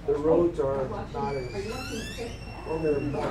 the roads are not as, well, they're more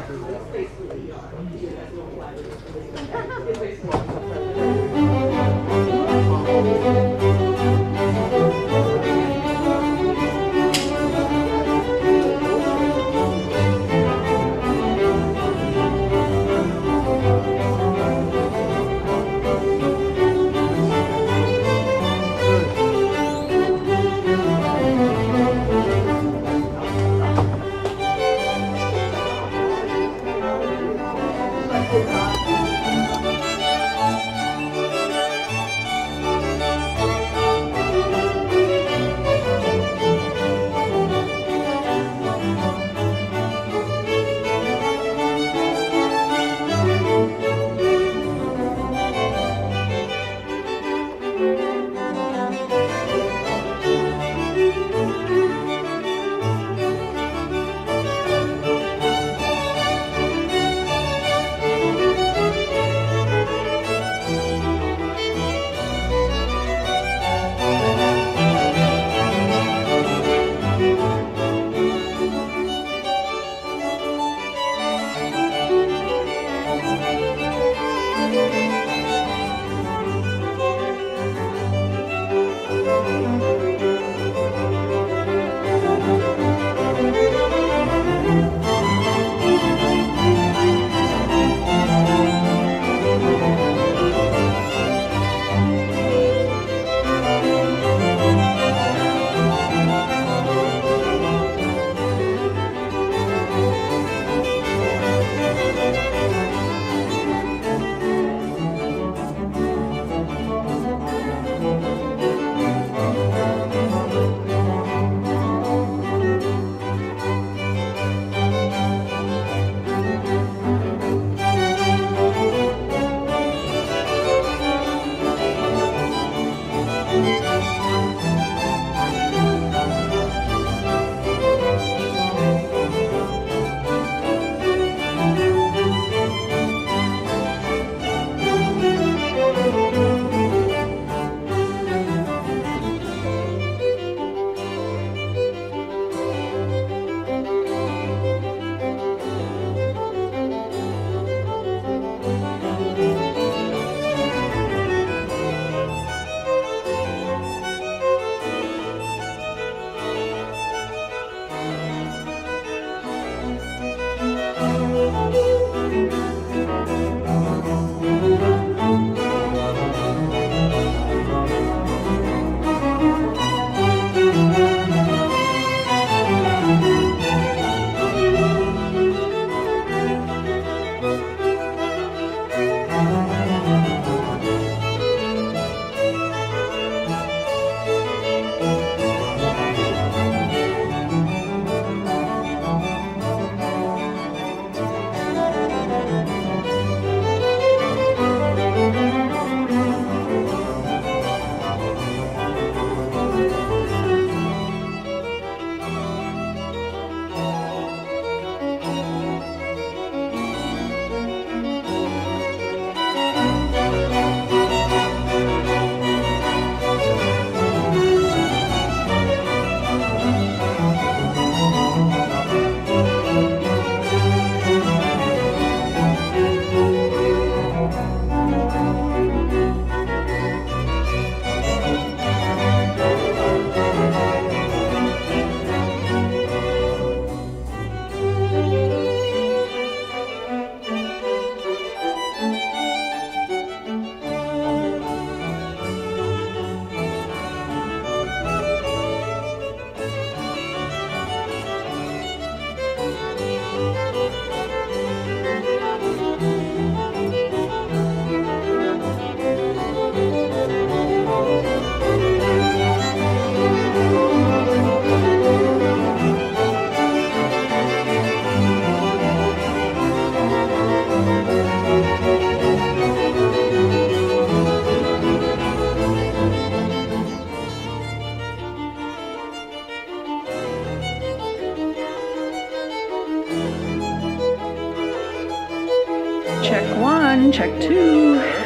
Check 1, check 2.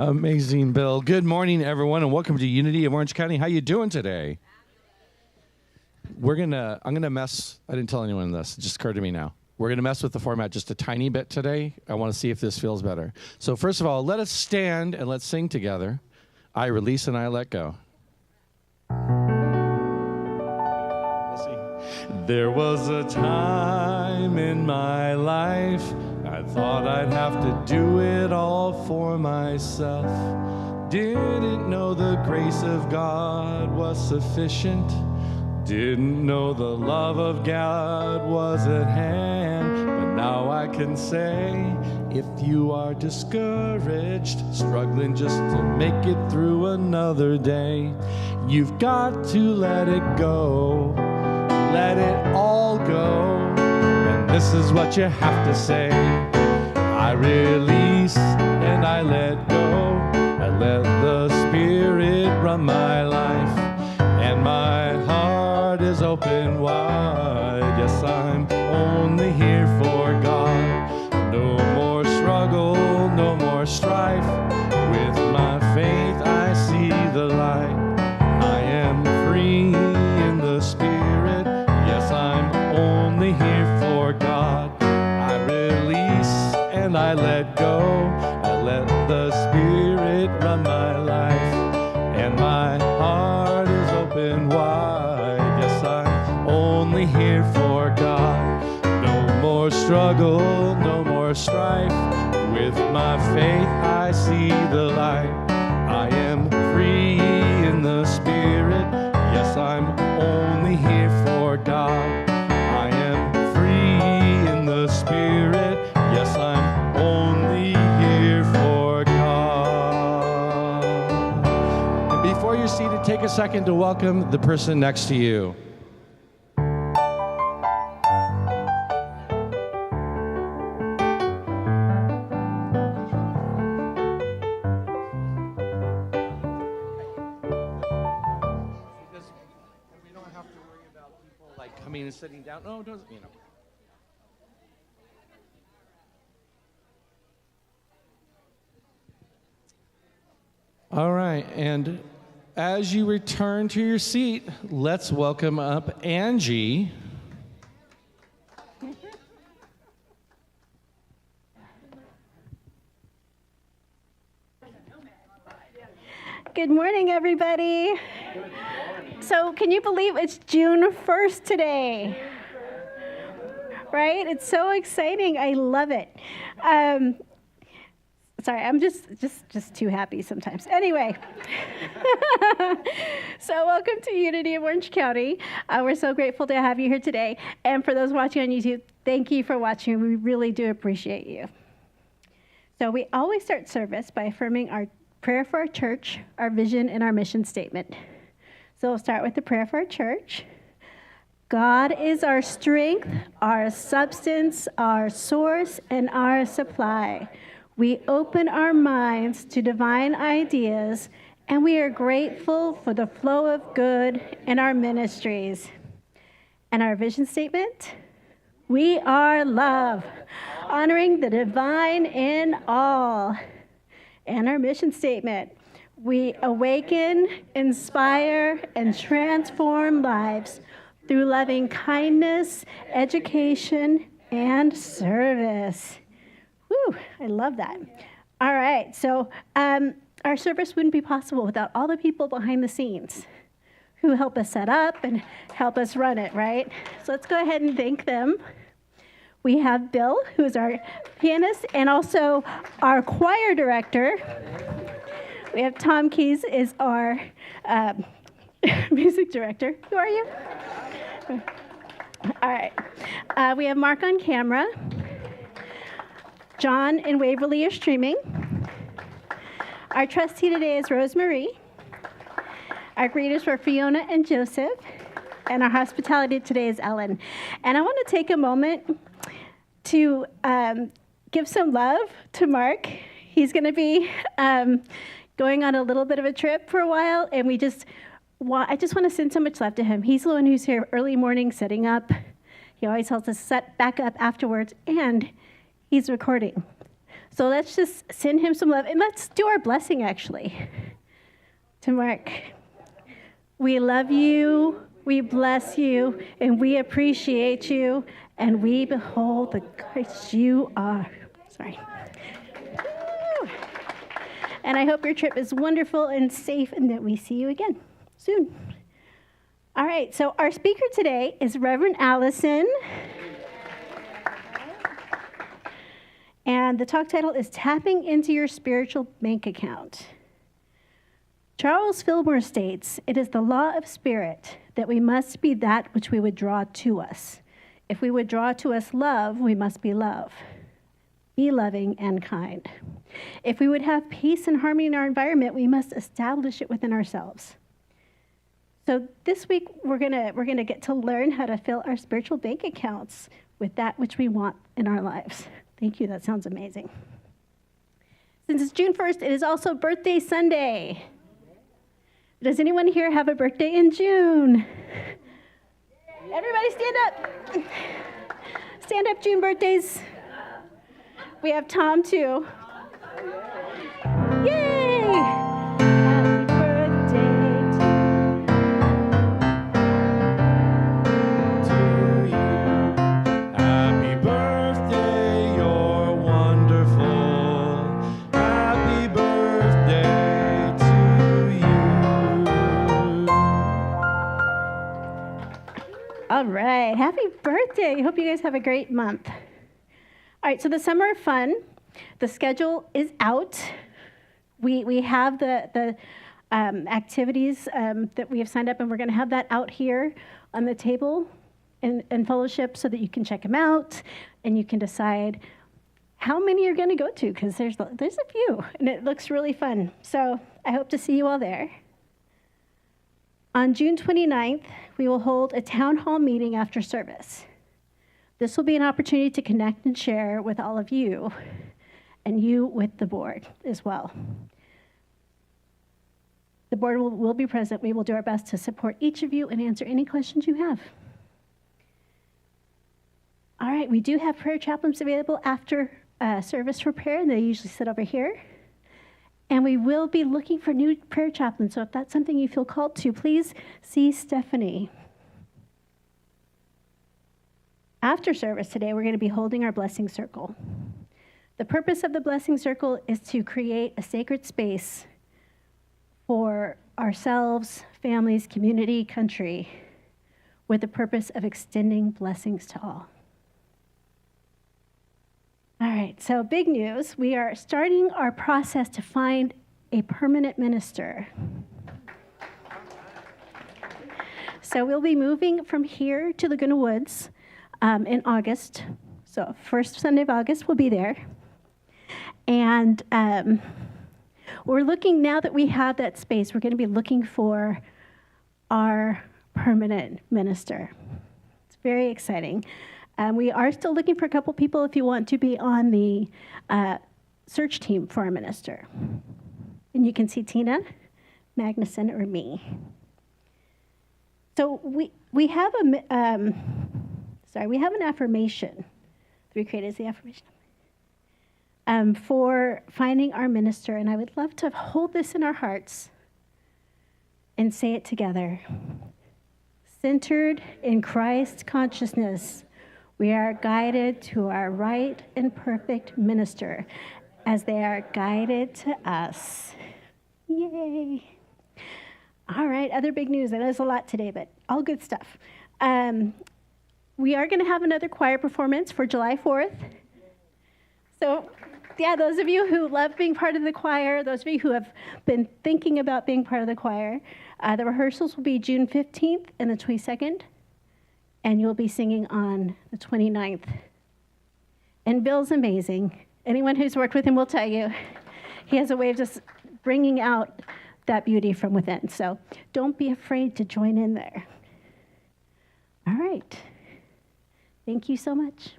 Amazing, Bill. Good morning, everyone, and welcome to Unity of Orange County. How you doing today? I'm gonna mess. I didn't tell anyone this. It just occurred to me now. We're gonna mess with the format just a tiny bit today. I want to see if this feels better. So first of all, let us stand and let's sing together. I release and I let go. We'll see. There was a time in my life I thought I'd have to do it all for myself. Didn't know the grace of God was sufficient. Didn't know the love of God was at hand. But now I can say, if you are discouraged, struggling just to make it through another day, you've got to let it go. Let it all go. And this is what you have to say. I release and I let go. I let the Spirit run my life. And my heart is open wide. Yes, I'm only here for God. No more struggle, no more strife. With my faith I see the light. I am free in the Spirit. Yes, I'm only here for God. I release and I let go. I let the Spirit run my life. And my heart is open wide. Yes, I'm only here for God. No more struggle, no more strife. With my faith I see the light. I am free in the Spirit. Yes, I'm only here for God. I am free in the Spirit. Yes, I'm only here for God. And before you're seated, take a second to welcome the person next to you. We don't have to worry about people like coming and sitting down. No, don't, you know. All right, and as you return to your seat, let's welcome up Angie. Good morning, everybody. So can you believe it's June 1st today? Right? It's so exciting. I love it. Sorry, I'm just too happy sometimes. Anyway, so welcome to Unity of Orange County. We're so grateful to have you here today. And for those watching on YouTube, thank you for watching. We really do appreciate you. So we always start service by affirming our prayer for our church, our vision, and our mission statement. So we'll start with the prayer for our church. God is our strength, our substance, our source, and our supply. We open our minds to divine ideas, and we are grateful for the flow of good in our ministries. And our vision statement, we are love, honoring the divine in all. And our mission statement, we awaken, inspire, and transform lives through loving kindness, education, and service. Woo, I love that. All right, so our service wouldn't be possible without all the people behind the scenes who help us set up and help us run it, right? So let's go ahead and thank them. We have Bill, who is our pianist and also our choir director. We have Tom Keys is our music director. Who are you? All right. We have Mark on camera. John and Waverly are streaming. Our trustee today is Rosemarie. Our greeters were Fiona and Joseph. And our hospitality today is Ellen. And I want to take a moment to give some love to Mark. He's going to be going on a little bit of a trip for a while, and I just want to send so much love to him. He's the one who's here early morning setting up. He always helps us set back up afterwards, and he's recording. So let's just send him some love. And let's do our blessing, actually, to Mark. We love you, we bless you, and we appreciate you, and we behold the Christ you are. Sorry. Woo. And I hope your trip is wonderful and safe, and that we see you again soon. All right, so our speaker today is Reverend Allison. And the talk title is Tapping into Your Spiritual Bank Account. Charles Fillmore states, "It is the law of spirit that we must be that which we would draw to us. If we would draw to us love, we must be love. Be loving and kind. If we would have peace and harmony in our environment, we must establish it within ourselves." So this week, we're gonna get to learn how to fill our spiritual bank accounts with that which we want in our lives. Thank you, that sounds amazing. Since it's June 1st, it is also Birthday Sunday. Does anyone here have a birthday in June? Everybody stand up. Stand up, June birthdays. We have Tom, too. Yay! Happy birthday To you. Happy birthday, you're wonderful. Happy birthday to you. All right, happy birthday. Hope you guys have a great month. All right, so the summer fun, the schedule is out. We have the activities that we have signed up, and we're going to have that out here on the table in fellowship so that you can check them out and you can decide how many you're going to go to, because there's a few, and it looks really fun. So I hope to see you all there. On June 29th, we will hold a town hall meeting after service. This will be an opportunity to connect and share with all of you, and you with the board as well. The board will be present. We will do our best to support each of you and answer any questions you have. All right, we do have prayer chaplains available after service for prayer, and they usually sit over here. And we will be looking for new prayer chaplains, so if that's something you feel called to, please see Stephanie. After service today, we're going to be holding our blessing circle. The purpose of the blessing circle is to create a sacred space for ourselves, families, community, country, with the purpose of extending blessings to all. All right, so big news. We are starting our process to find a permanent minister. So we'll be moving from here to Laguna Woods in August. So first Sunday of August, we'll be there. And we're looking, now that we have that space, we're going to be looking for our permanent minister. It's very exciting. We are still looking for a couple people if you want to be on the search team for a minister. And you can see Tina, Magnuson, or me. So we have we have an affirmation. 3 created is the affirmation. For finding our minister, and I would love to hold this in our hearts and say it together. Centered in Christ consciousness, we are guided to our right and perfect minister as they are guided to us. Yay. All right, other big news. I know there's a lot today, but all good stuff. We are going to have another choir performance for July 4th. So, yeah, those of you who love being part of the choir, those of you who have been thinking about being part of the choir, the rehearsals will be June 15th and the 22nd, and you'll be singing on the 29th. And Bill's amazing. Anyone who's worked with him will tell you. He has a way of just bringing out that beauty from within. So don't be afraid to join in there. All right. Thank you so much.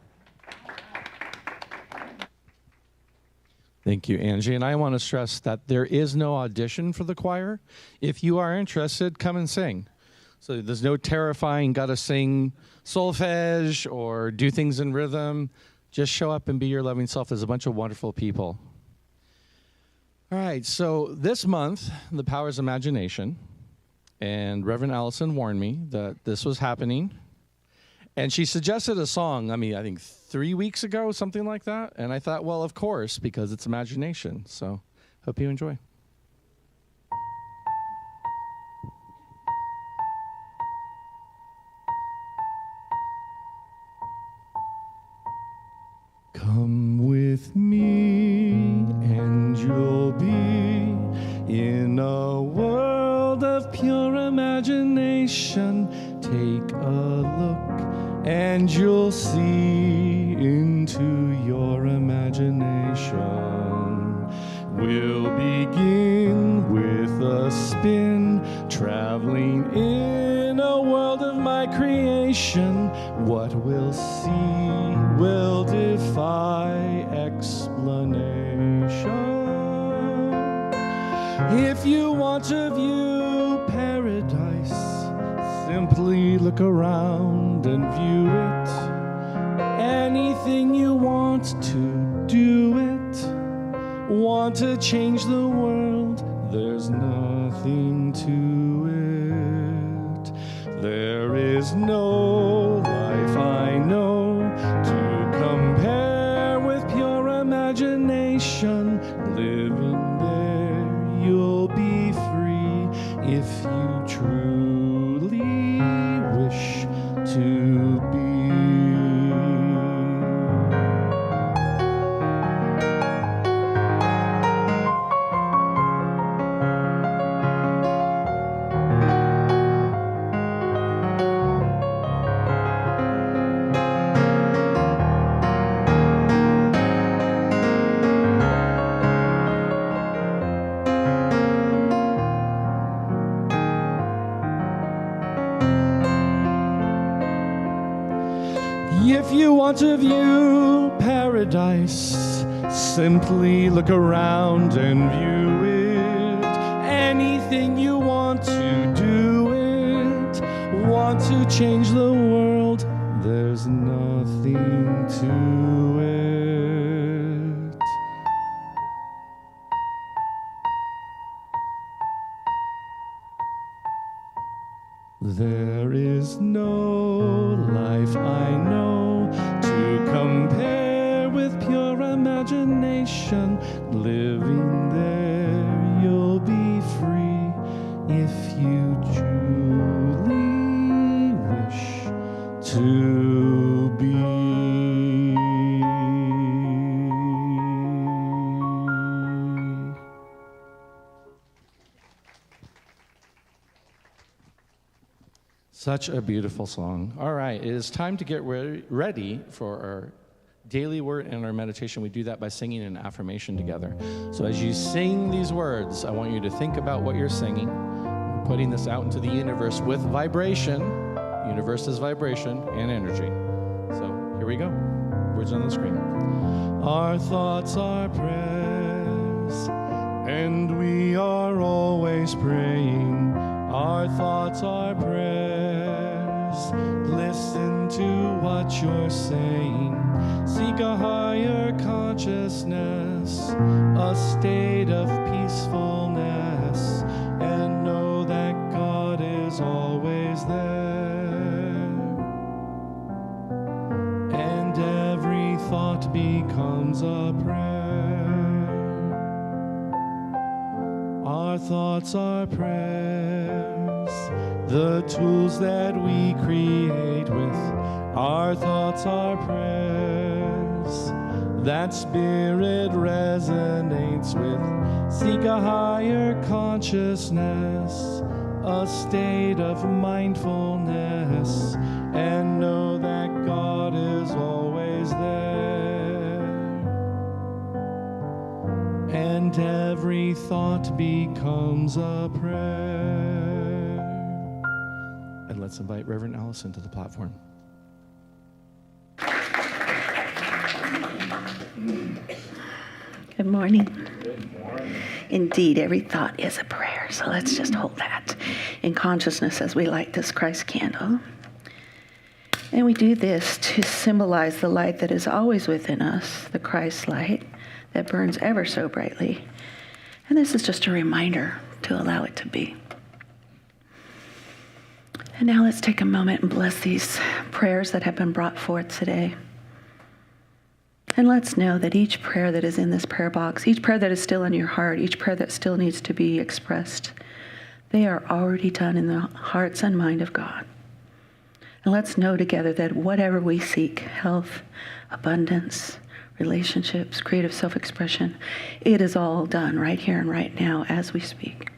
Thank you, Angie. And I want to stress that there is no audition for the choir. If you are interested, come and sing. So there's no terrifying, gotta sing solfege or do things in rhythm. Just show up and be your loving self. There's a bunch of wonderful people. All right, so this month, the Powers of Imagination, and Reverend Allison warned me that this was happening. And she suggested a song, I think 3 weeks ago, something like that. And I thought, well, of course, because it's imagination. So hope you enjoy. Come with me and you'll be in a world of pure imagination. Take a look and you'll see into your imagination. We'll begin with a spin, traveling in a world of my creation. What we'll see will defy explanation. If you want to view paradise, simply look around and view it. Anything you want to do it. Want to change the world, there's nothing to it. There is no life I know to compare with pure imagination. Living there, you'll be free if you truly wish to be. If you want to view paradise, simply look around and view it. Anything you want to do it. Want to change the world, there's nothing to it. There is no life I know to compare with pure imagination. Living there, you'll be free if you truly wish to be. Such a beautiful song. All right, it is time to get ready for our daily word and our meditation. We do that by singing an affirmation together. So as you sing these words, I want you to think about what you're singing. We're putting this out into the universe with vibration. Universe is vibration and energy. So here we go. Words on the screen. Our thoughts are prayers, and we are always praying. Our thoughts are prayers. Listen to what you're saying. Seek a higher consciousness, a state of peacefulness, and know that God is always there. And every thought becomes a prayer. Our thoughts are prayers, the tools that we create with. Our thoughts are prayers that spirit resonates with. Seek a higher consciousness, a state of mindfulness, and know that God is always there. And every thought becomes a prayer. And let's invite Reverend Allison to the platform. Good morning. Good morning. Indeed, every thought is a prayer, so let's just hold that in consciousness as we light this Christ candle. And we do this to symbolize the light that is always within us, the Christ light that burns ever so brightly. And this is just a reminder to allow it to be. And now let's take a moment and bless these prayers that have been brought forth today. And let's know that each prayer that is in this prayer box, each prayer that is still in your heart, each prayer that still needs to be expressed, they are already done in the hearts and mind of God. And let's know together that whatever we seek, health, abundance, relationships, creative self-expression, it is all done right here and right now as we speak,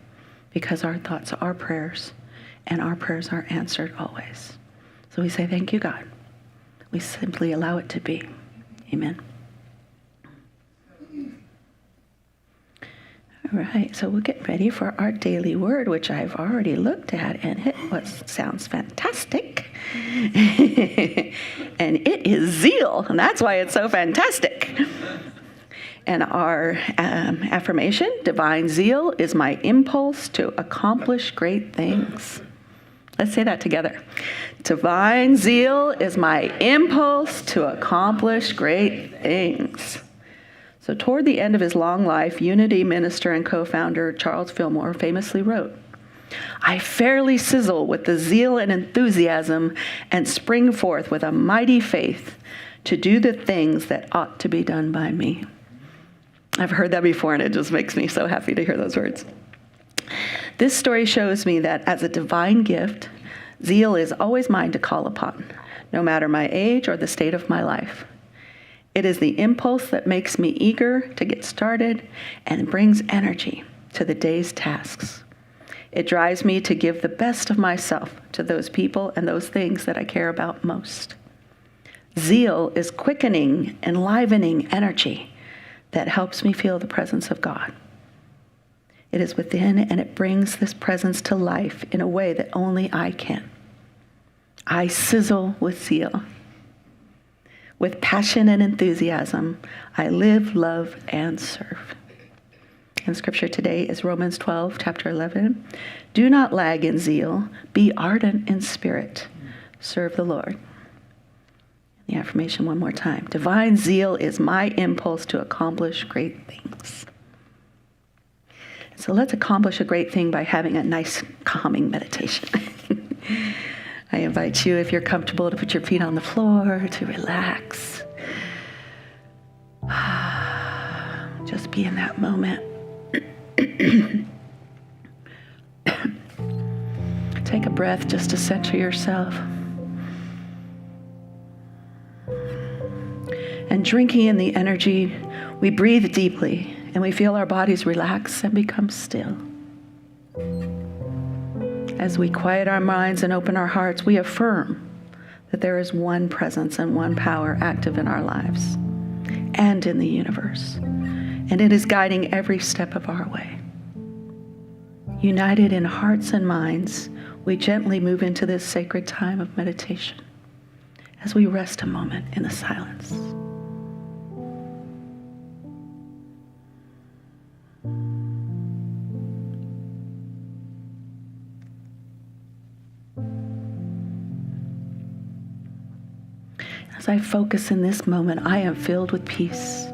because our thoughts are prayers, and our prayers are answered always. So we say, thank you, God. We simply allow it to be. Amen. All right, so we'll get ready for our daily word, which I've already looked at, and it sounds fantastic. And it is zeal, and that's why it's so fantastic. And our affirmation, divine zeal is my impulse to accomplish great things. Let's say that together. Divine zeal is my impulse to accomplish great things. So toward the end of his long life, Unity minister and co-founder Charles Fillmore famously wrote, I fairly sizzle with the zeal and enthusiasm and spring forth with a mighty faith to do the things that ought to be done by me. I've heard that before, and it just makes me so happy to hear those words. This story shows me that as a divine gift, zeal is always mine to call upon, no matter my age or the state of my life. It is the impulse that makes me eager to get started and brings energy to the day's tasks. It drives me to give the best of myself to those people and those things that I care about most. Zeal is quickening, enlivening energy that helps me feel the presence of God. It is within, and it brings this presence to life in a way that only I can. I sizzle with zeal. With passion and enthusiasm, I live, love, and serve. And scripture today is Romans 12, chapter 11. Do not lag in zeal. Be ardent in spirit. Serve the Lord. The affirmation one more time. Divine zeal is my impulse to accomplish great things. So let's accomplish a great thing by having a nice, calming meditation. I invite you, if you're comfortable, to put your feet on the floor, to relax. Just be in that moment. Take a breath just to center yourself. And drinking in the energy, we breathe deeply, and we feel our bodies relax and become still. As we quiet our minds and open our hearts, we affirm that there is one presence and one power active in our lives and in the universe, and it is guiding every step of our way. United in hearts and minds, we gently move into this sacred time of meditation as we rest a moment in the silence. As I focus in this moment, I am filled with peace.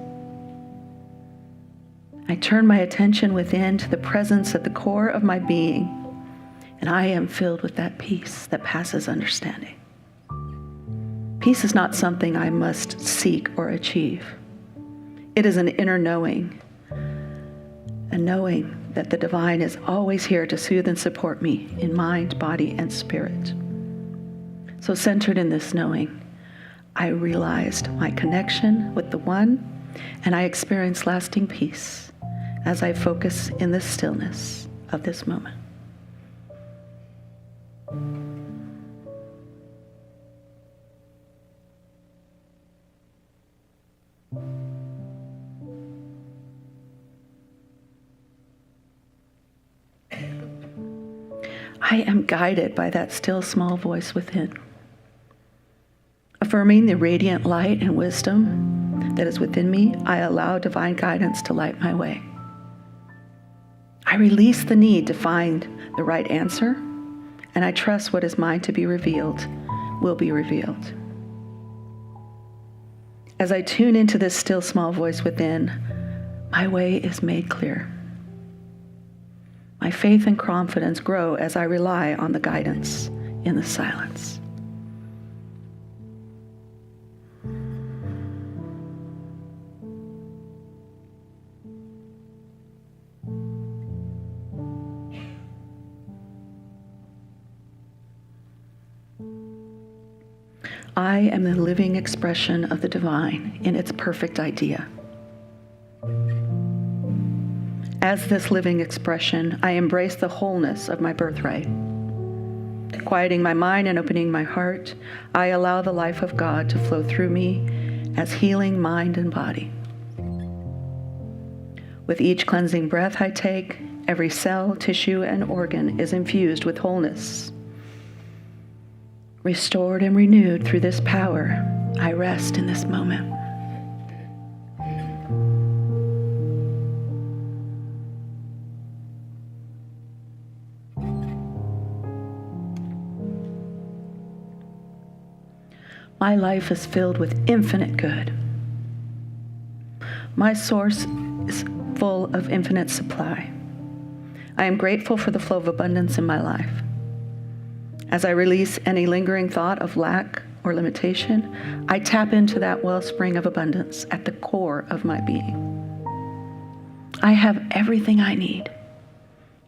I turn my attention within to the presence at the core of my being, and I am filled with that peace that passes understanding. Peace is not something I must seek or achieve. It is an inner knowing, a knowing that the divine is always here to soothe and support me in mind, body, and spirit. So centered in this knowing, I realized my connection with the One, and I experienced lasting peace as I focus in the stillness of this moment. I am guided by that still small voice within. Affirming the radiant light and wisdom that is within me, I allow divine guidance to light my way. I release the need to find the right answer, and I trust what is mine to be revealed will be revealed. As I tune into this still small voice within, my way is made clear. My faith and confidence grow as I rely on the guidance in the silence. I am the living expression of the divine in its perfect idea. As this living expression, I embrace the wholeness of my birthright. Quieting my mind and opening my heart, I allow the life of God to flow through me as healing mind and body. With each cleansing breath I take, every cell, tissue, and organ is infused with wholeness. Restored and renewed through this power, I rest in this moment. My life is filled with infinite good. My source is full of infinite supply. I am grateful for the flow of abundance in my life. As I release any lingering thought of lack or limitation, I tap into that wellspring of abundance at the core of my being. I have everything I need: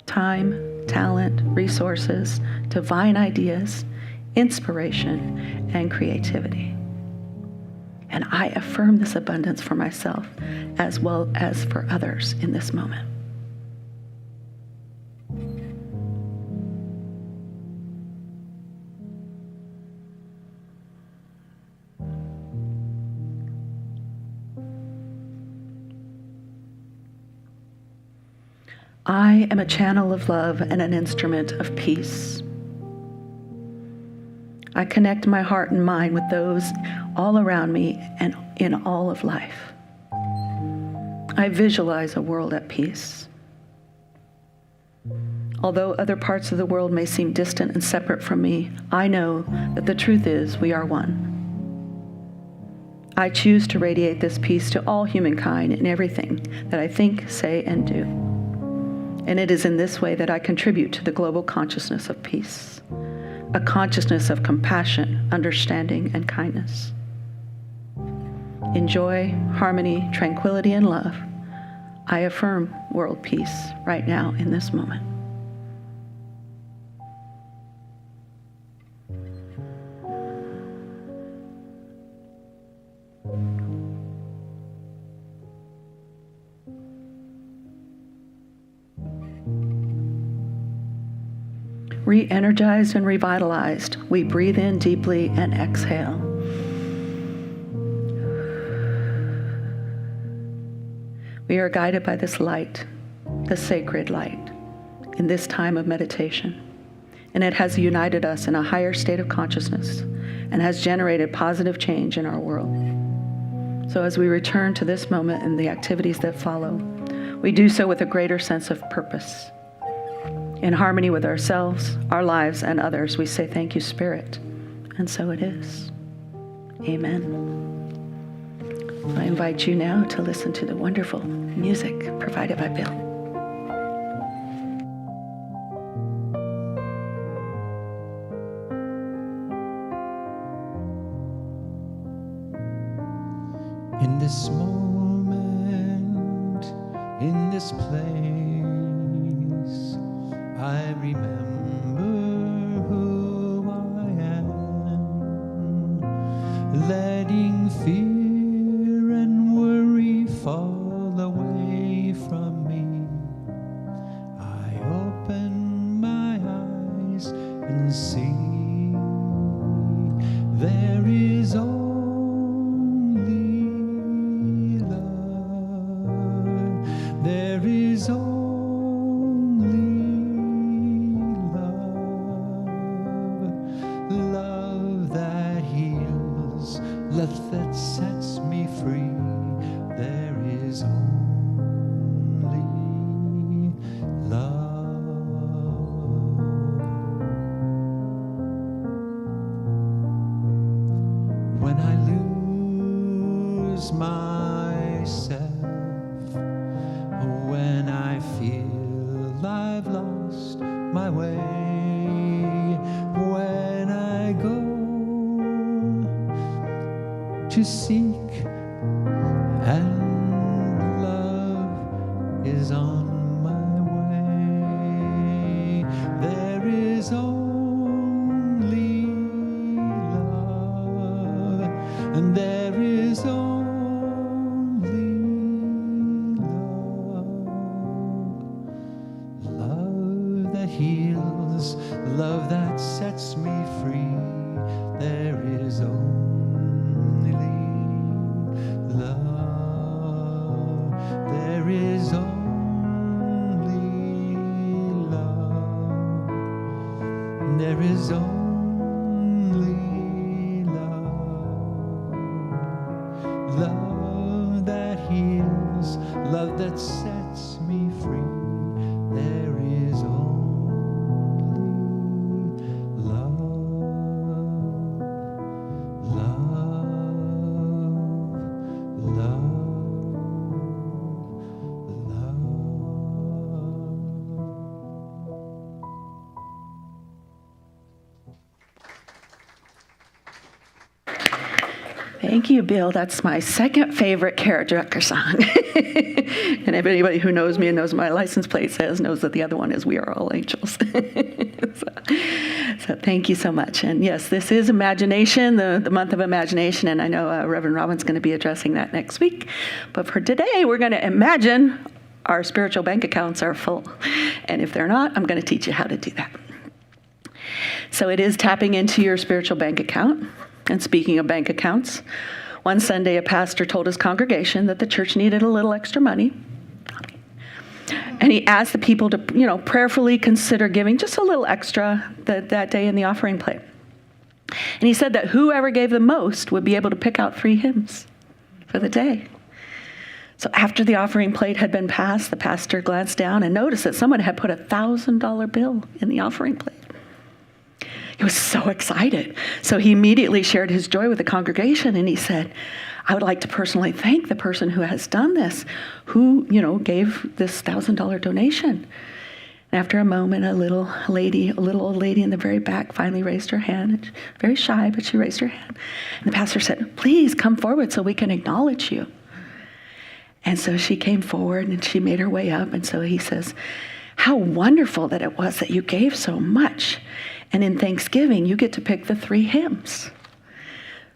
time, talent, resources, divine ideas, inspiration, and creativity. And I affirm this abundance for myself as well as for others in this moment. I am a channel of love and an instrument of peace. I connect my heart and mind with those all around me and in all of life. I visualize a world at peace. Although other parts of the world may seem distant and separate from me, I know that the truth is we are one. I choose to radiate this peace to all humankind in everything that I think, say, and do. And it is in this way that I contribute to the global consciousness of peace, a consciousness of compassion, understanding, and kindness. In joy, harmony, tranquility, and love, I affirm world peace right now in this moment. Re-energized and revitalized, we breathe in deeply and exhale. We are guided by this light, the sacred light, in this time of meditation. And it has united us in a higher state of consciousness and has generated positive change in our world. So as we return to this moment and the activities that follow, we do so with a greater sense of purpose. In harmony with ourselves, our lives, and others, we say thank you, Spirit. And so it is. Amen. I invite you now to listen to the wonderful music provided by Bill. In this moment, in this place, I remember who I am, letting fear and worry fall away from me. I open my eyes and see there is only love. There is only love that heals, love that sets me free. There is only love. my way when I go to seek, and love is on my way. There is only love, and there is only love that heals, love that sets me free. There is only love. There is only love. There is only love. Love that heals, love that sets me free. There is only love, love, love, love. Thank you, Bill. That's my second favorite Kara song. And if anybody who knows me and knows my license plate knows that the other one is We Are All Angels. So thank you so much. And yes, this is Imagination, the month of imagination, and I know Reverend Robin's going to be addressing that next week. But for today, we're going to imagine our spiritual bank accounts are full. And if they're not, I'm going to teach you how to do that. So it is tapping into your spiritual bank account. And speaking of bank accounts, one Sunday a pastor told his congregation that the church needed a little extra money. And he asked the people to, prayerfully consider giving just a little extra that day in the offering plate. And he said that whoever gave the most would be able to pick out 3 hymns for the day. So after the offering plate had been passed, the pastor glanced down and noticed that someone had put a $1,000 bill in the offering plate. He was so excited. So he immediately shared his joy with the congregation, and he said, I would like to personally thank the person who has done this, who, gave this $1,000 donation. And after a moment, a little old lady in the very back finally raised her hand. Very shy, but she raised her hand. And the pastor said, please come forward so we can acknowledge you. And so she came forward and she made her way up. And so he says, how wonderful that it was that you gave so much. And in Thanksgiving, you get to pick the 3 hymns.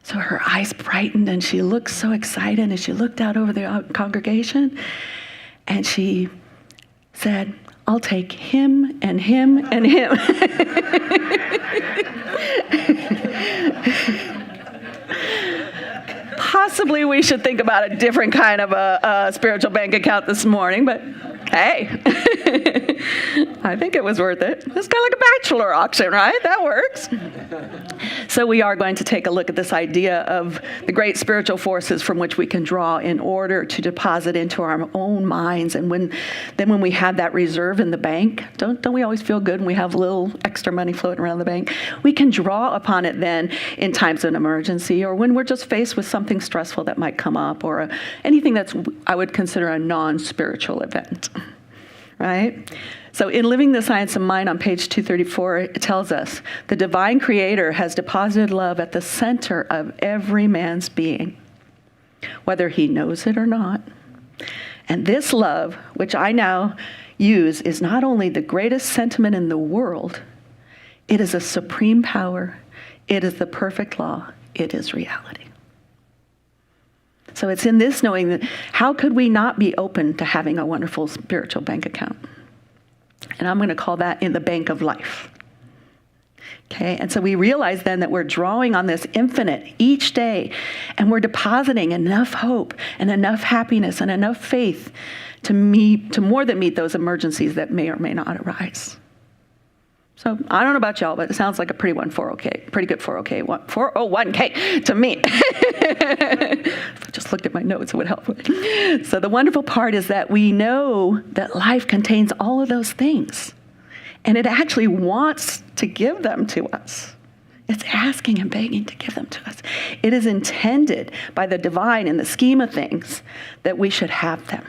So her eyes brightened and she looked so excited, and she looked out over the congregation and she said, I'll take him and him and him. Possibly we should think about a different kind of a spiritual bank account this morning, but hey, I think it was worth it. It's kind of like a bachelor auction, right? That works. So we are going to take a look at this idea of the great spiritual forces from which we can draw in order to deposit into our own minds. And when we have that reserve in the bank, don't we always feel good when we have a little extra money floating around the bank? We can draw upon it then in times of an emergency, or when we're just faced with something stressful that might come up, or anything that's I would consider a non-spiritual event. Right? So in Living the Science of Mind on page 234, it tells us the divine creator has deposited love at the center of every man's being, whether he knows it or not. And this love, which I now use, is not only the greatest sentiment in the world, it is a supreme power, it is the perfect law, it is reality. So it's in this knowing that how could we not be open to having a wonderful spiritual bank account? And I'm going to call that in the bank of life. Okay, and so we realize then that we're drawing on this infinite each day, and we're depositing enough hope and enough happiness and enough faith to more than meet those emergencies that may or may not arise. So I don't know about y'all, but it sounds like a pretty good 401k to me. If I just looked at my notes, it would help. So the wonderful part is that we know that life contains all of those things, and it actually wants to give them to us. It's asking and begging to give them to us. It is intended by the divine in the scheme of things that we should have them.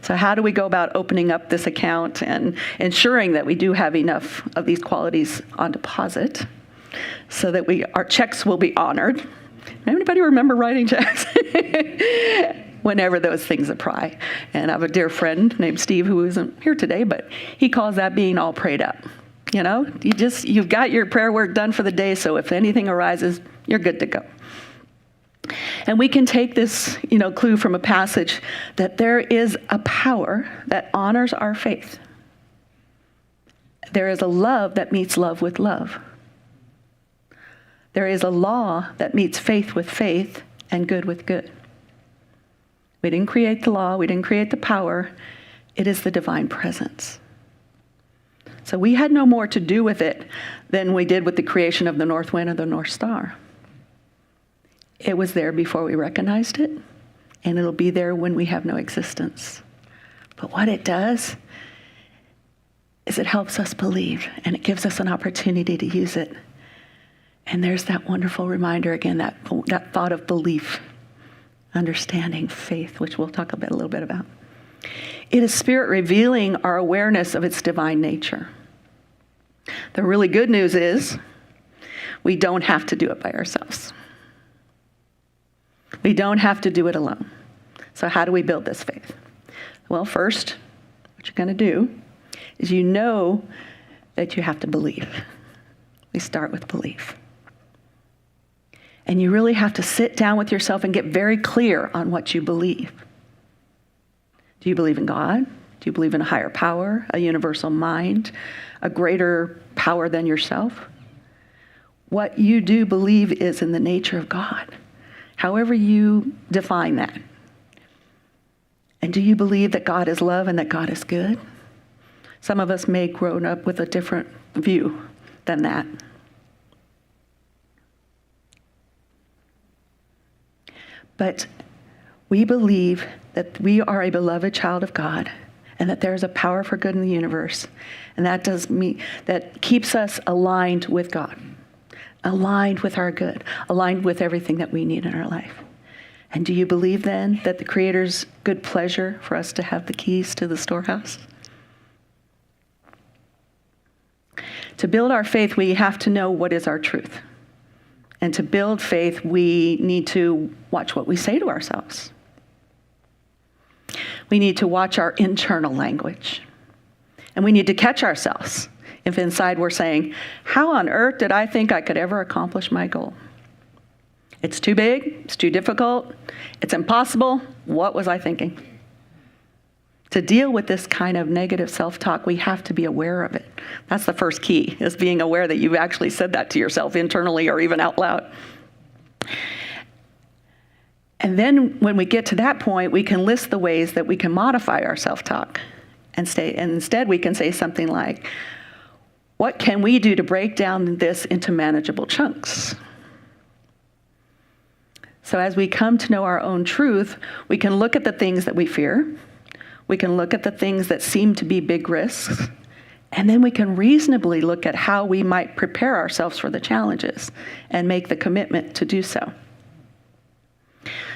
So how do we go about opening up this account and ensuring that we do have enough of these qualities on deposit so that our checks will be honored? Anybody remember writing checks? Whenever those things apply. And I have a dear friend named Steve who isn't here today, but he calls that being all prayed up. You know, you've got your prayer work done for the day, so if anything arises, you're good to go. And we can take this, clue from a passage that there is a power that honors our faith. There is a love that meets love with love. There is a law that meets faith with faith and good with good. We didn't create the law. We didn't create the power. It is the divine presence. So we had no more to do with it than we did with the creation of the north wind or the North Star. It was there before we recognized it, and it'll be there when we have no existence. But what it does is it helps us believe, and it gives us an opportunity to use it. And there's that wonderful reminder again, that thought of belief, understanding, faith, which we'll talk a little bit about. It is Spirit revealing our awareness of its divine nature. The really good news is we don't have to do it by ourselves. We don't have to do it alone. So how do we build this faith? Well, first, what you're going to do is that you have to believe. We start with belief. And you really have to sit down with yourself and get very clear on what you believe. Do you believe in God? Do you believe in a higher power, a universal mind, a greater power than yourself? What you do believe is in the nature of God, however you define that. And do you believe that God is love and that God is good? Some of us may grow up with a different view than that. But we believe that we are a beloved child of God and that there is a power for good in the universe. And that keeps us aligned with God, aligned with our good, aligned with everything that we need in our life. And do you believe then that the Creator's good pleasure for us to have the keys to the storehouse? To build our faith, we have to know what is our truth. And to build faith, we need to watch what we say to ourselves. We need to watch our internal language. And we need to catch ourselves if inside we're saying, how on earth did I think I could ever accomplish my goal? It's too big, it's too difficult, it's impossible. What was I thinking? To deal with this kind of negative self-talk, we have to be aware of it. That's the first key, is being aware that you've actually said that to yourself internally or even out loud. And then when we get to that point, we can list the ways that we can modify our self-talk. And instead we can say something like, what can we do to break down this into manageable chunks? So as we come to know our own truth, we can look at the things that we fear. We can look at the things that seem to be big risks, and then we can reasonably look at how we might prepare ourselves for the challenges and make the commitment to do so.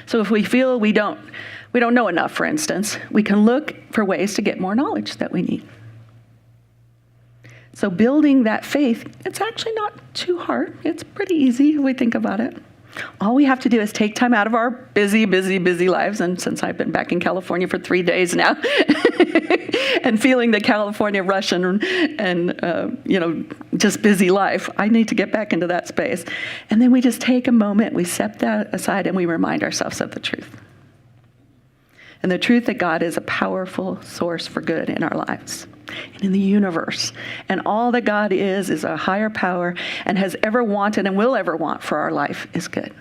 So if we feel we don't know enough, for instance, we can look for ways to get more knowledge that we need. So building that faith, it's actually not too hard. It's pretty easy if we think about it. All we have to do is take time out of our busy lives, and since I've been back in California for 3 days now, and feeling the California rush and just busy life, I need to get back into that space. And then we just take a moment, we set that aside, and we remind ourselves of the truth. And the truth that God is a powerful source for good in our lives and in the universe. And all that God is a higher power and has ever wanted and will ever want for our life is good.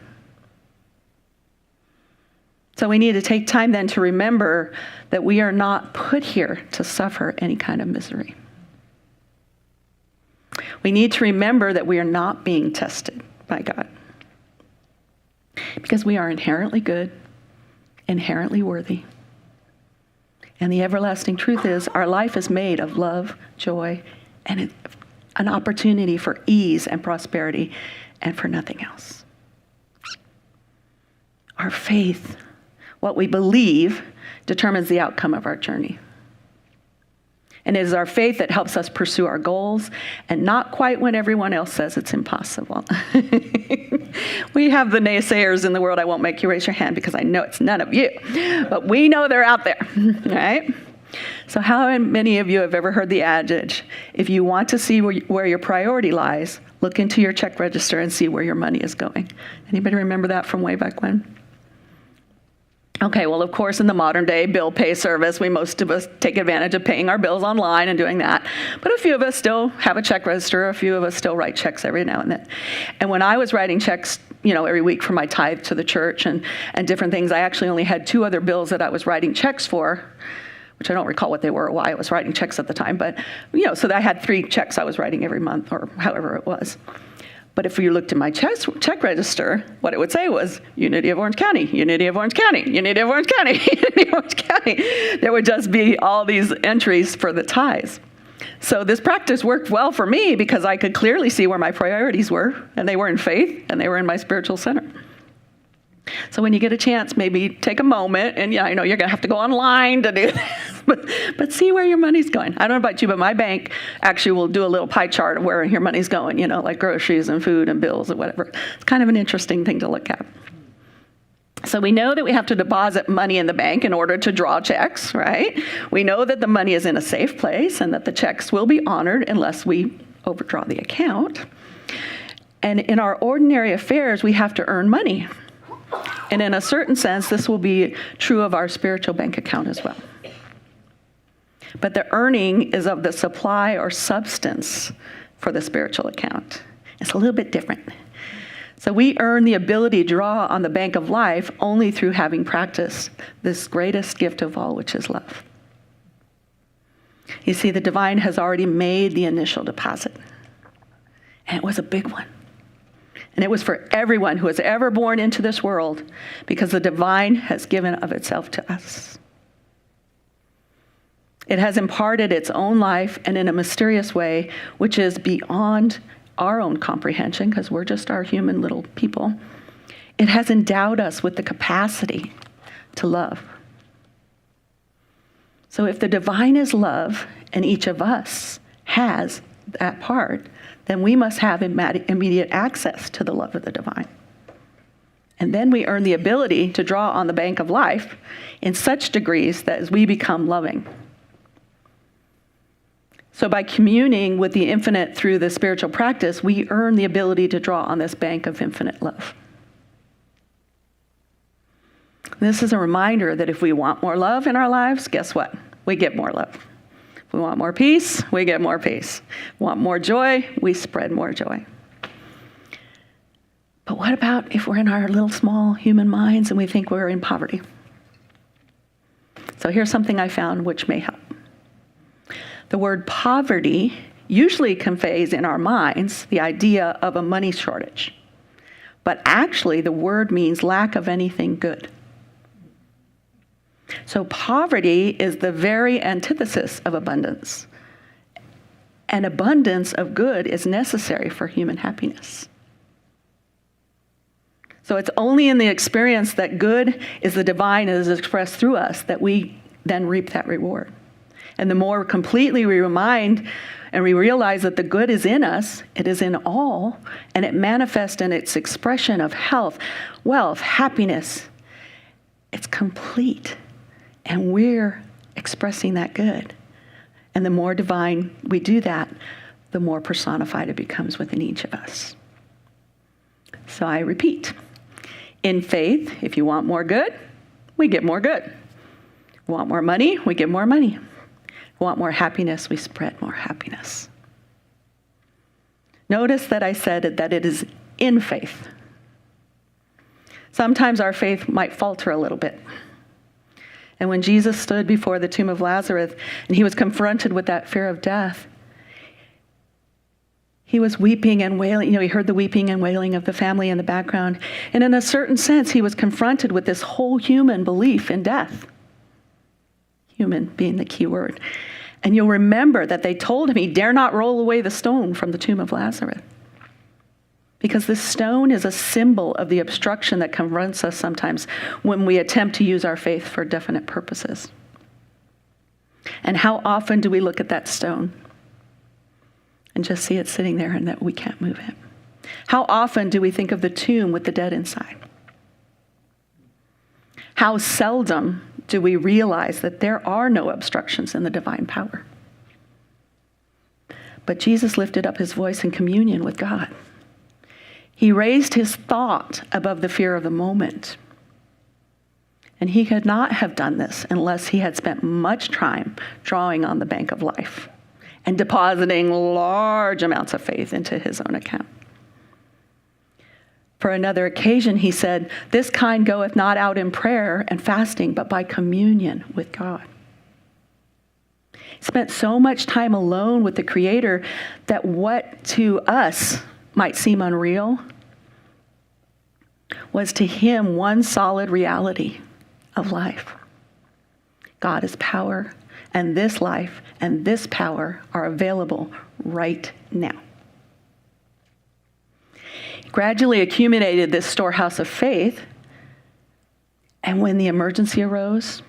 So we need to take time then to remember that we are not put here to suffer any kind of misery. We need to remember that we are not being tested by God, because we are inherently good, inherently worthy. And the everlasting truth is our life is made of love, joy, and an opportunity for ease and prosperity, and for nothing else. Our faith What we believe determines the outcome of our journey. And it is our faith that helps us pursue our goals, and not quite when everyone else says it's impossible. We have the naysayers in the world. I won't make you raise your hand because I know it's none of you, but we know they're out there, right? So how many of you have ever heard the adage, if you want to see where your priority lies, look into your check register and see where your money is going? Anybody remember that from way back when? Okay, well, of course, in the modern day bill pay service, most of us take advantage of paying our bills online and doing that. But a few of us still have a check register. A few of us still write checks every now and then. And when I was writing checks, every week for my tithe to the church and different things, I actually only had 2 other bills that I was writing checks for, which I don't recall what they were or why I was writing checks at the time. But, so I had 3 checks I was writing every month or however it was. But if you looked at my check register, what it would say was Unity of Orange County, Unity of Orange County, Unity of Orange County, Unity of Orange County. There would just be all these entries for the tithes. So this practice worked well for me because I could clearly see where my priorities were, and they were in faith, and they were in my spiritual center. So when you get a chance, maybe take a moment, and I know you're going to have to go online to do this, but see where your money's going. I don't know about you, but my bank actually will do a little pie chart of where your money's going, like groceries and food and bills and whatever. It's kind of an interesting thing to look at. So we know that we have to deposit money in the bank in order to draw checks, right? We know that the money is in a safe place and that the checks will be honored unless we overdraw the account. And in our ordinary affairs, we have to earn money. And in a certain sense, this will be true of our spiritual bank account as well. But the earning is of the supply or substance for the spiritual account. It's a little bit different. So we earn the ability to draw on the bank of life only through having practiced this greatest gift of all, which is love. You see, the divine has already made the initial deposit. And it was a big one. And it was for everyone who was ever born into this world, because the divine has given of itself to us. It has imparted its own life, and in a mysterious way, which is beyond our own comprehension, because we're just our human little people. It has endowed us with the capacity to love. So if the divine is love, and each of us has that part, then we must have immediate access to the love of the divine. And then we earn the ability to draw on the bank of life in such degrees that as we become loving. So by communing with the infinite through the spiritual practice, we earn the ability to draw on this bank of infinite love. This is a reminder that if we want more love in our lives, guess what? We get more love. If we want more peace, we get more peace. Want more joy, we spread more joy. But what about if we're in our little small human minds and we think we're in poverty? So here's something I found which may help. The word poverty usually conveys in our minds the idea of a money shortage. But actually, the word means lack of anything good. So poverty is the very antithesis of abundance. And abundance of good is necessary for human happiness. So it's only in the experience that good is the divine and is expressed through us that we then reap that reward. And the more completely we remind and we realize that the good is in us, it is in all, and it manifests in its expression of health, wealth, happiness. It's complete. And we're expressing that good. And the more divine we do that, the more personified it becomes within each of us. So I repeat, in faith, if you want more good, we get more good. Want more money, we get more money. Want more happiness, we spread more happiness. Notice that I said that it is in faith. Sometimes our faith might falter a little bit. And when Jesus stood before the tomb of Lazarus and he was confronted with that fear of death, he was weeping and wailing. He heard the weeping and wailing of the family in the background. And in a certain sense, he was confronted with this whole human belief in death. Human being the key word. And you'll remember that they told him he dare not roll away the stone from the tomb of Lazarus. Because this stone is a symbol of the obstruction that confronts us sometimes when we attempt to use our faith for definite purposes. And how often do we look at that stone and just see it sitting there and that we can't move it? How often do we think of the tomb with the dead inside? How seldom do we realize that there are no obstructions in the divine power? But Jesus lifted up his voice in communion with God. He raised his thought above the fear of the moment. And he could not have done this unless he had spent much time drawing on the bank of life and depositing large amounts of faith into his own account. For another occasion, he said, "This kind goeth not out in prayer and fasting, but by communion with God." He spent so much time alone with the Creator that what to us might seem unreal was to him one solid reality of life. God is power, and this life and this power are available right now. He gradually accumulated this storehouse of faith, and when the emergency arose,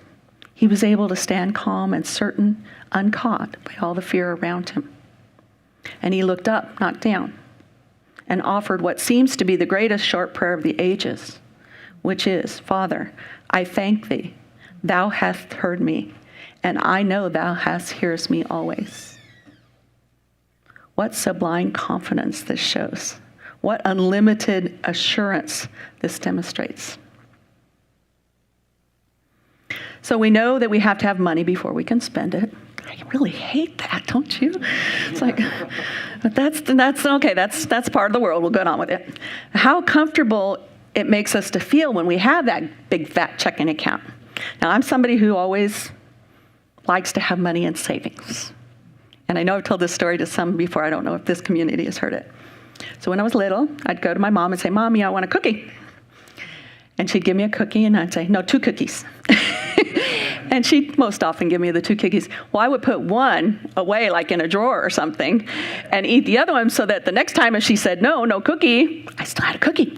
he was able to stand calm and certain, uncaught by all the fear around him. And he looked up, not down, and offered what seems to be the greatest short prayer of the ages, which is, "Father, I thank thee, thou hast heard me, and I know thou hast hearest me always." What sublime confidence this shows. What unlimited assurance this demonstrates. So we know that we have to have money before we can spend it. I really hate that, don't you? It's like, but that's okay. That's part of the world. We'll go on with it. How comfortable it makes us to feel when we have that big fat checking account. Now, I'm somebody who always likes to have money in savings. And I know I've told this story to some before. I don't know if this community has heard it. So when I was little, I'd go to my mom and say, "Mommy, I want a cookie." And she'd give me a cookie, and I'd say, "No, 2 cookies." And she'd most often give me the 2 cookies. Well, I would put one away, like in a drawer or something, and eat the other one so that the next time if she said, no cookie, I still had a cookie.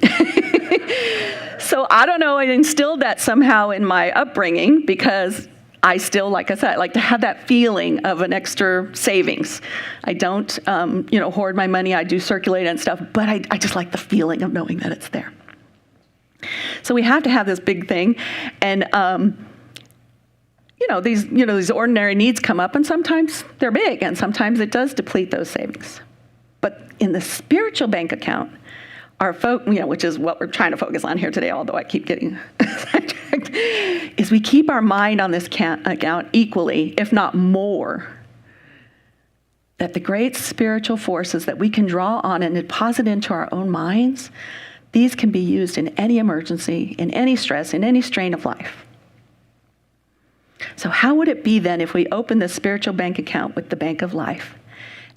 So I don't know, it instilled that somehow in my upbringing because I still, like I said, I like to have that feeling of an extra savings. I don't, hoard my money. I do circulate and stuff, but I just like the feeling of knowing that it's there. So we have to have this big thing, and these ordinary needs come up, and sometimes they're big, and sometimes it does deplete those savings. But in the spiritual bank account, which is what we're trying to focus on here today, although I keep getting sidetracked, is we keep our mind on this account equally, if not more, that the great spiritual forces that we can draw on and deposit into our own minds, these can be used in any emergency, in any stress, in any strain of life. So how would it be then if we opened the spiritual bank account with the bank of life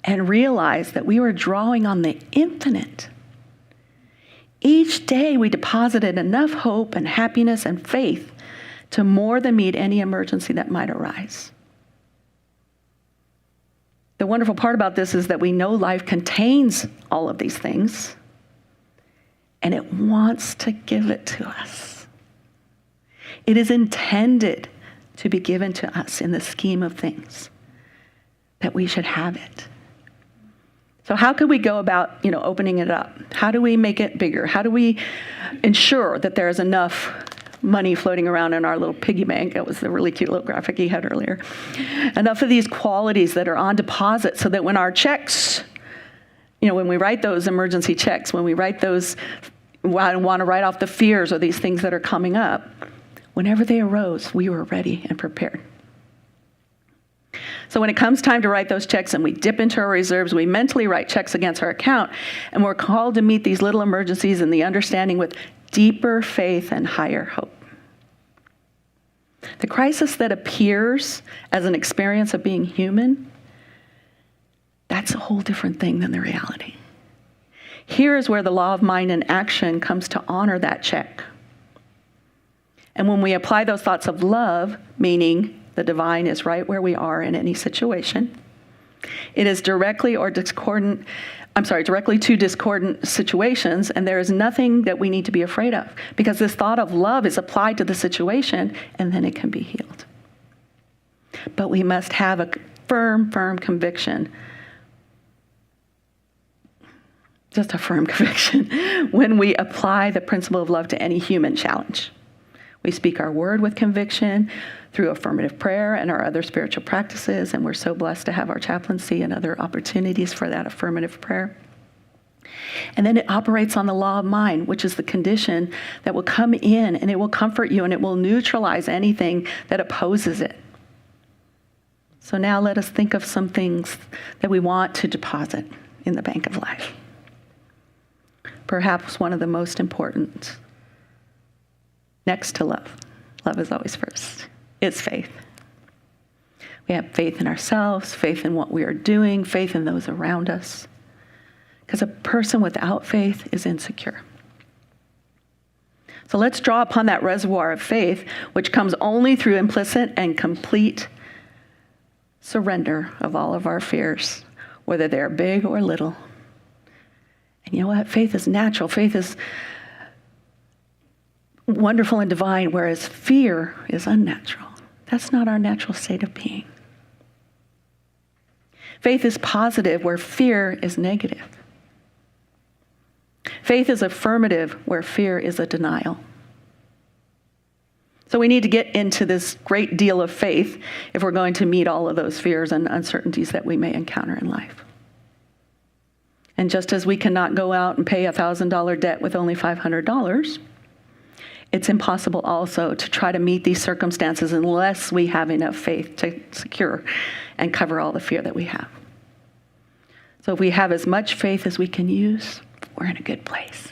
and realized that we were drawing on the infinite? Each day we deposited enough hope and happiness and faith to more than meet any emergency that might arise. The wonderful part about this is that we know life contains all of these things, and it wants to give it to us. It is intended to be given to us in the scheme of things, that we should have it. So how could we go about, opening it up? How do we make it bigger? How do we ensure that there is enough money floating around in our little piggy bank? That was the really cute little graphic he had earlier. Enough of these qualities that are on deposit so that when our checks, when we write those emergency checks, when we write those, I want to write off the fears or these things that are coming up, whenever they arose, we were ready and prepared. So when it comes time to write those checks and we dip into our reserves, we mentally write checks against our account, and we're called to meet these little emergencies and the understanding with deeper faith and higher hope. The crisis that appears as an experience of being human, that's a whole different thing than the reality. Here is where the law of mind and action comes to honor that check. And when we apply those thoughts of love, meaning the divine is right where we are in any situation, It is directly to discordant situations, and there is nothing that we need to be afraid of, because this thought of love is applied to the situation, and then it can be healed. But we must have a firm conviction, just a firm conviction, when we apply the principle of love to any human challenge. We speak our word with conviction through affirmative prayer and our other spiritual practices, and we're so blessed to have our chaplaincy and other opportunities for that affirmative prayer. And then it operates on the law of mind, which is the condition that will come in and it will comfort you and it will neutralize anything that opposes it. So now let us think of some things that we want to deposit in the bank of life. Perhaps one of the most important, next to love is always first, it's faith. We have faith in ourselves, faith in what we are doing, faith in those around us. Because a person without faith is insecure. So let's draw upon that reservoir of faith, which comes only through implicit and complete surrender of all of our fears, whether they're big or little. And you know what? Faith is natural. Faith is wonderful and divine, whereas fear is unnatural. That's not our natural state of being. Faith is positive, where fear is negative. Faith is affirmative, where fear is a denial. So we need to get into this great deal of faith if we're going to meet all of those fears and uncertainties that we may encounter in life. And just as we cannot go out and pay a $1,000 debt with only $500, it's impossible also to try to meet these circumstances unless we have enough faith to secure and cover all the fear that we have. So if we have as much faith as we can use, we're in a good place.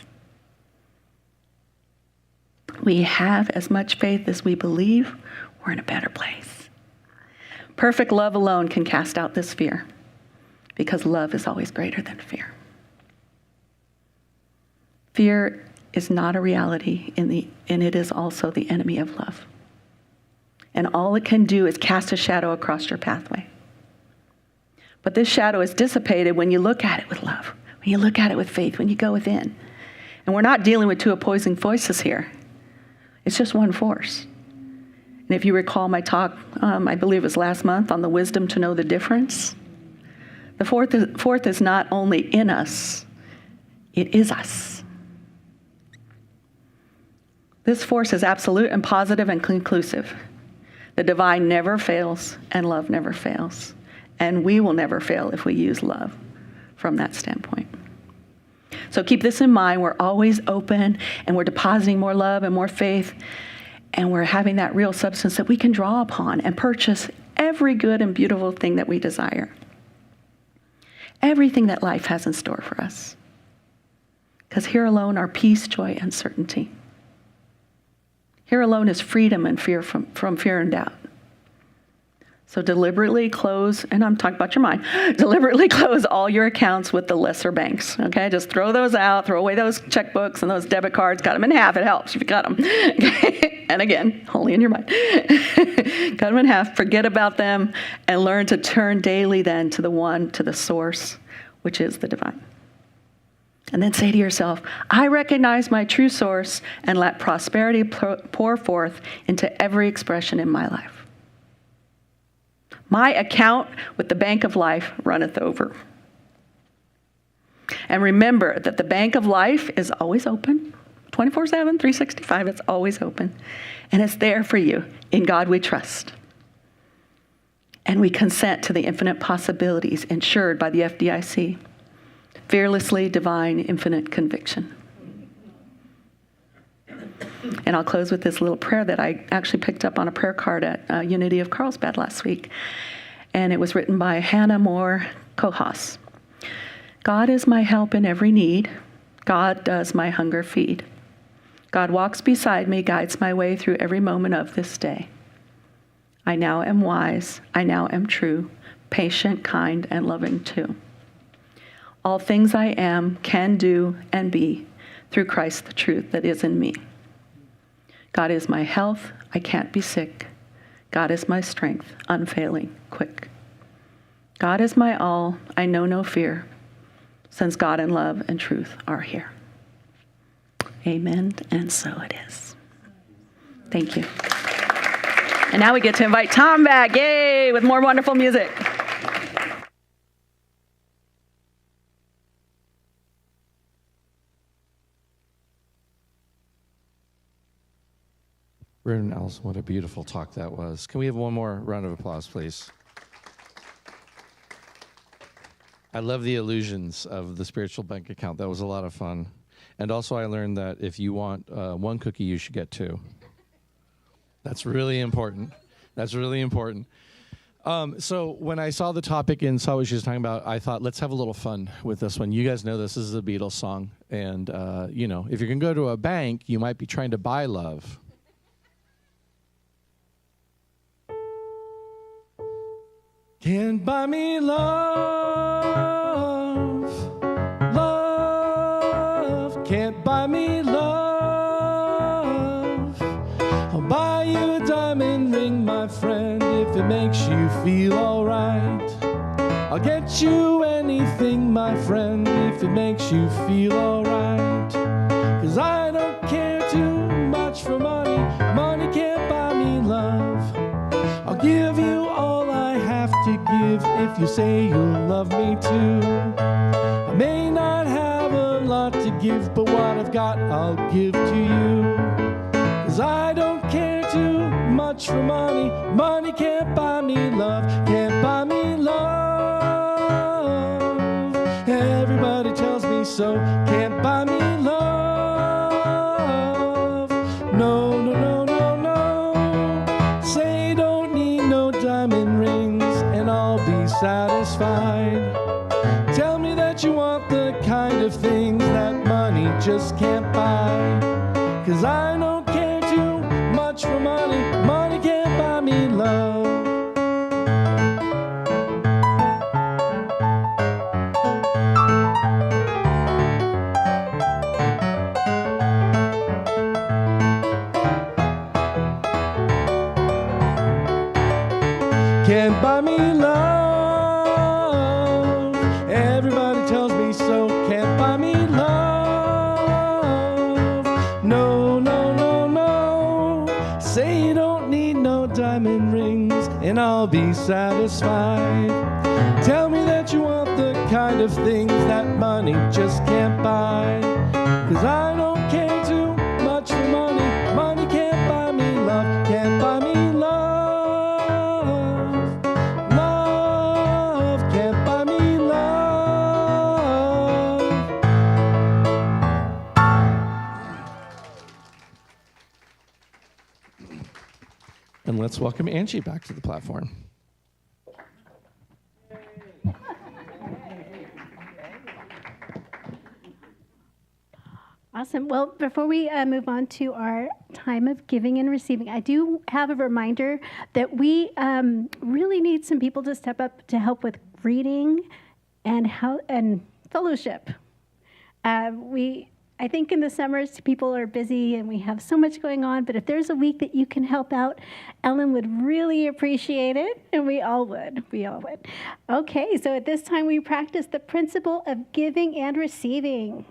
We have as much faith as we believe, we're in a better place. Perfect love alone can cast out this fear, because love is always greater than fear. Fear is not a reality, and it is also the enemy of love. And all it can do is cast a shadow across your pathway. But this shadow is dissipated when you look at it with love, when you look at it with faith, when you go within. And we're not dealing with two opposing forces here. It's just one force. And if you recall my talk, I believe it was last month, on the wisdom to know the difference, the fourth is not only in us, it is us. This force is absolute and positive and conclusive. The divine never fails, and love never fails. And we will never fail if we use love from that standpoint. So keep this in mind. We're always open, and we're depositing more love and more faith, and we're having that real substance that we can draw upon and purchase every good and beautiful thing that we desire. Everything that life has in store for us. Because here alone are peace, joy, and certainty. Here alone is freedom and fear from fear and doubt. So deliberately close, and I'm talking about your mind, deliberately close all your accounts with the lesser banks, okay? Just throw those out, throw away those checkbooks and those debit cards, cut them in half, it helps if you cut them, okay? And again, only in your mind. Cut them in half, forget about them, and learn to turn daily then to the source, which is the divine. And then say to yourself, I recognize my true source and let prosperity pour forth into every expression in my life. My account with the bank of life runneth over. And remember that the bank of life is always open, 24/7, 365, it's always open. And it's there for you. In God we trust. And we consent to the infinite possibilities ensured by the FDIC. Fearlessly divine, infinite conviction. And I'll close with this little prayer that I actually picked up on a prayer card at Unity of Carlsbad last week. And it was written by Hannah Moore Kohas. God is my help in every need. God does my hunger feed. God walks beside me, guides my way through every moment of this day. I now am wise. I now am true, patient, kind, and loving too. All things I am, can do, and be through Christ the truth that is in me. God is my health, I can't be sick. God is my strength, unfailing, quick. God is my all, I know no fear, since God and love and truth are here. Amen, and so it is. Thank you. And now we get to invite Tom back, yay, with more wonderful music. Reverend Allison, what a beautiful talk that was. Can we have one more round of applause, please? I love the illusions of the spiritual bank account. That was a lot of fun. And also I learned that if you want one cookie, you should get two. That's really important. That's really important. So when I saw the topic and saw what she was talking about, I thought, let's have a little fun with this one. You guys know this is a Beatles song. And, you know, if you're going to go to a bank, you might be trying to buy love. Can't buy me love, love, can't buy me love. I'll buy you a diamond ring, my friend, if it makes you feel alright. I'll get you anything, my friend, if it makes you feel alright. 'Cause I don't care too much for money, money can't buy me love. I'll give you all I have to give if you say you'll love me too. I may not have a lot to give, but what I've got I'll give to you. 'Cause I don't care too much for money, money can't buy me love, can't buy me love. Everybody tells me so, can't buy me love. No, no, no, no, no. Say don't need no diamond rings and I'll be satisfied. Tell me that you want the kind of things that money just can't buy. 'Cause I don't care too much for money, money can't buy me love. Can't buy me love. Everybody tells me so. Can't buy me love. No, no, no, no. Say you don't need no diamond rings and I'll be satisfied. Tell me that you want the kind of things that money just can't buy. 'Cause I don't care too much for money. Money can't buy me love. Can't buy me love. And let's welcome Angie back to the platform. Awesome. Well, before we move on to our time of giving and receiving, I do have a reminder that we really need some people to step up to help with reading and fellowship. I think in the summers, people are busy and we have so much going on, but if there's a week that you can help out, Ellen would really appreciate it, and we all would. We all would. Okay, so at this time, we practice the principle of giving and receiving.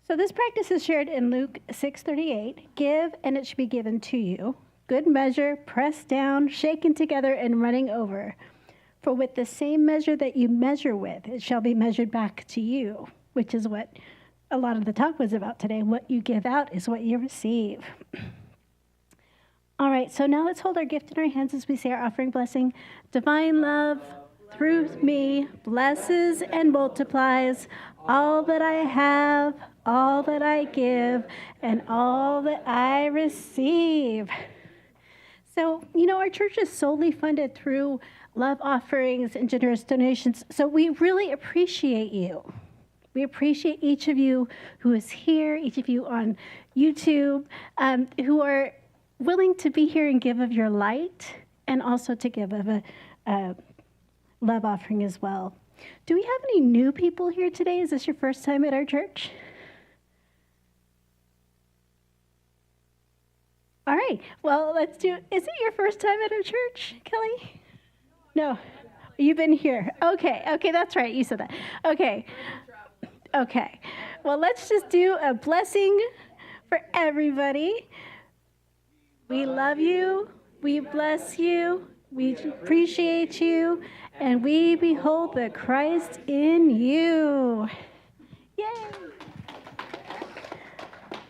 So this practice is shared in Luke 6:38. Give, and it should be given to you. Good measure, pressed down, shaken together, and running over. For with the same measure that you measure with, it shall be measured back to you, which is what a lot of the talk was about today. What you give out is what you receive. All right, so now let's hold our gift in our hands as we say our offering blessing. Divine love, through me, blesses and multiplies all that I have, all that I give, and all that I receive. So, you know, our church is solely funded through love offerings and generous donations, so we really appreciate you. We appreciate each of you who is here, each of you on YouTube, who are willing to be here and give of your light, and also to give of a love offering as well. Do we have any new people here today? Is this your first time at our church? All right, well, let's do, is it your first time at our church, Kelly? No. You've been here. Okay, that's right. You said that. Okay. Well, let's just do a blessing for everybody. We love you. We bless you. We appreciate you. And we behold the Christ in you. Yay.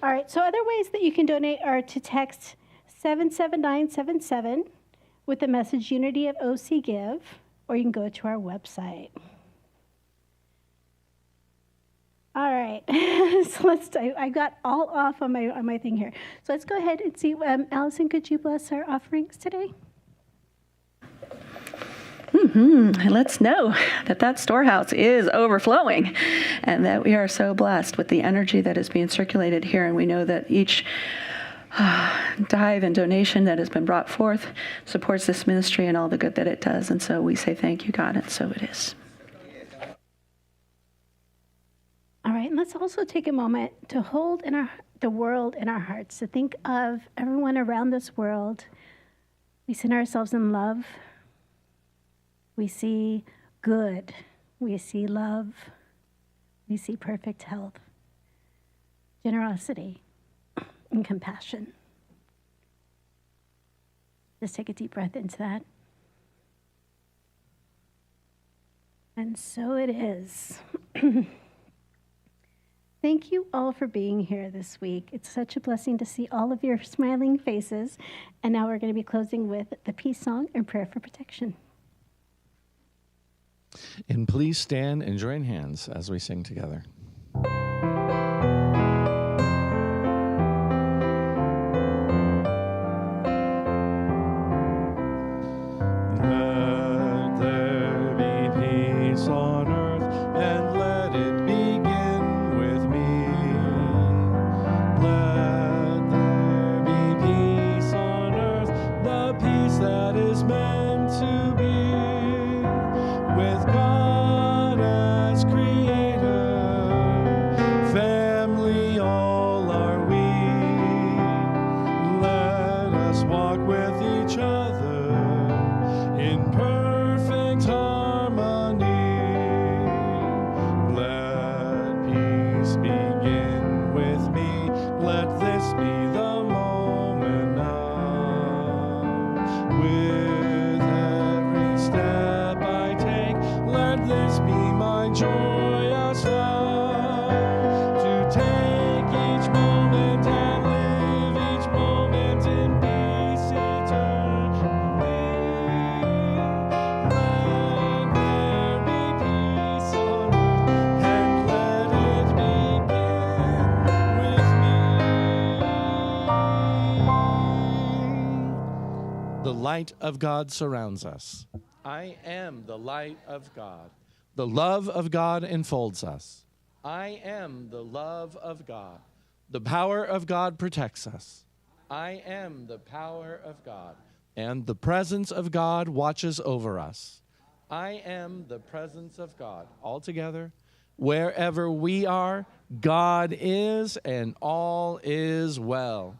All right, so other ways that you can donate are to text 77977 with the message Unity of OC Give, or you can go to our website. All right, so I got all off on my thing here. So let's go ahead and see. Allison, could you bless our offerings today? And let's know that storehouse is overflowing and that we are so blessed with the energy that is being circulated here. And we know that each tithe and donation that has been brought forth supports this ministry and all the good that it does. And so we say thank you, God, and so it is. All right, and let's also take a moment to hold the world in our hearts, to think of everyone around this world. We see ourselves in love. We see good. We see love. We see perfect health, generosity, and compassion. Just take a deep breath into that. And so it is. Thank you all for being here this week. It's such a blessing to see all of your smiling faces. And now we're going to be closing with the peace song and prayer for protection. And please stand and join hands as we sing together. Let there be peace on earth, and let it begin with me. Let there be peace on earth, the peace that is meant to be. With God as creator, family all are we. Let us walk with each other in perfect harmony. Let peace begin with me. Let this be the moment now. With every step I take, let this be my joyous life, to take each moment and live each moment in peace eternally. Let there be peace on earth, and let it begin with me. The light of God surrounds us. I am the light of God. The love of God enfolds us. I am the love of God. The power of God protects us. I am the power of God. And the presence of God watches over us. I am the presence of God. All together, wherever we are, God is, and all is well.